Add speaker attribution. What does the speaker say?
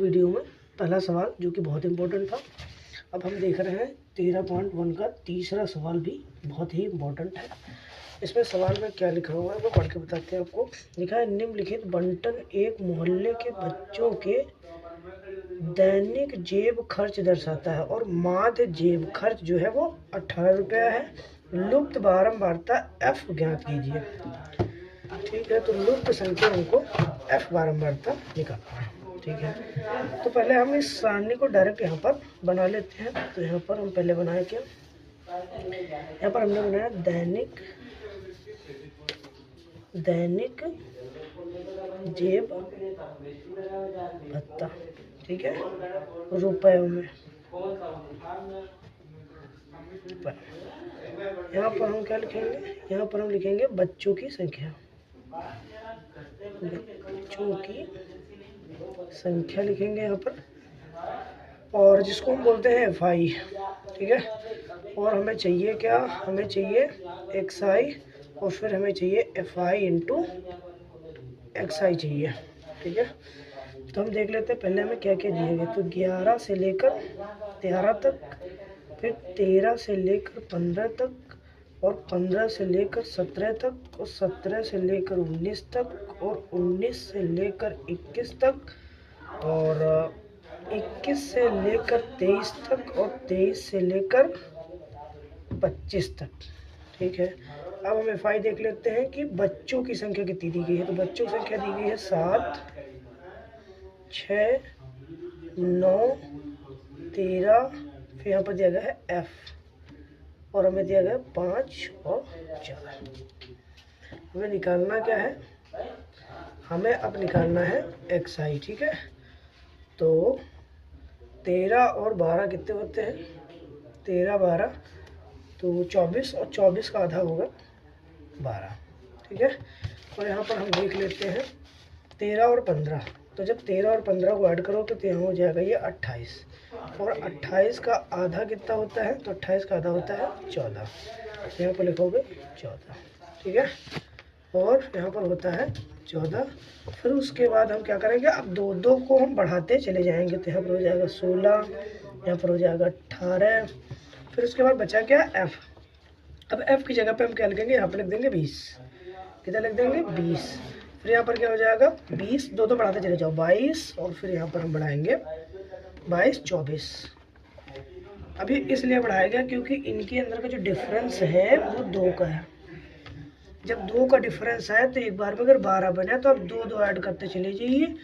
Speaker 1: Video में पहला सवाल जो कि बहुत इम्पोर्टेंट था। अब हम देख रहे हैं 13.1 का तीसरा सवाल भी बहुत ही इम्पोर्टेंट है। इसमें सवाल में क्या लिखा हुआ है वो पढ़ के बताते हैं आपको। लिखा है निम्नलिखित बंटन एक मोहल्ले के बच्चों के दैनिक जेब खर्च दर्शाता है और माध्य जेब खर्च जो है वो 18 रुपया है। लुप्त बारंबारता f ज्ञात कीजिए। ठीक है, तो लुप्त संख्या हमको f बारंबारता निकालना है। ठीक है, तो पहले हम इस सारणी को डायरेक्ट यहाँ पर बना लेते हैं। तो यहाँ पर हम पहले बनाए क्या, यहाँ पर हमने बनाया दैनिक जेब भत्ता। ठीक है, रुपयों में। यहाँ पर हम क्या लिखेंगे, यहाँ पर हम लिखेंगे बच्चों की संख्या। बच्चों की संख्या लिखेंगे यहाँ पर, और जिसको हम बोलते हैं FI। ठीक है, और हमें चाहिए क्या, हमें चाहिए XI और फिर हमें चाहिए FI इंटू XI चाहिए। ठीक है, तो हम देख लेते हैं पहले हमें क्या क्या दिए गए। तो 11 से लेकर 13 तक, फिर 13 से लेकर 15 तक, और 15 से लेकर 17 तक, और 17 से लेकर 19 तक, और 19 से लेकर 21 तक, और 21 से लेकर 23 तक, और 23 से लेकर 25 तक। ठीक है, अब हम FI देख लेते हैं कि बच्चों की संख्या कितनी दी गई है। तो बच्चों की संख्या दी गई है 7, 6, 9, 13, फिर यहाँ पर दिया गया है F, और हमें दिया गया 5 और 4। हमें निकालना क्या है, हमें अब निकालना है XI। ठीक है, तो 13 और 12 कितने होते हैं, 13 12 तो 24, और 24 का आधा होगा 12। ठीक है, और यहाँ पर हम देख लेते हैं 13 और 15। तो जब 13 और 15 को ऐड करोगे तो यहाँ हो जाएगा ये 28, और 28 का आधा कितना होता है, तो 28 का आधा होता है 14। यहाँ पर लिखोगे 14। ठीक है, और यहाँ पर होता है 14। फिर उसके बाद हम क्या करेंगे, अब दो दो को हम बढ़ाते चले जाएंगे। तो यहाँ पर हो जाएगा 16, यहाँ पर हो जाएगा 18, फिर उसके बाद बचा क्या F। अब F की जगह पे हम क्या लिखेंगे, यहाँ पर लिख देंगे 20। कितना लिख देंगे 20। फिर यहाँ पर क्या हो जाएगा 20, दो दो बढ़ाते चले जाओ 22, और फिर यहाँ पर हम बढ़ाएंगे 22 24। अभी इसलिए बढ़ाया गया क्योंकि इनके अंदर का जो डिफरेंस है वो 2 का है। जब 2 का डिफरेंस है तो एक बार में अगर 12 बने तो आप 2 2 ऐड करते चले जाइए।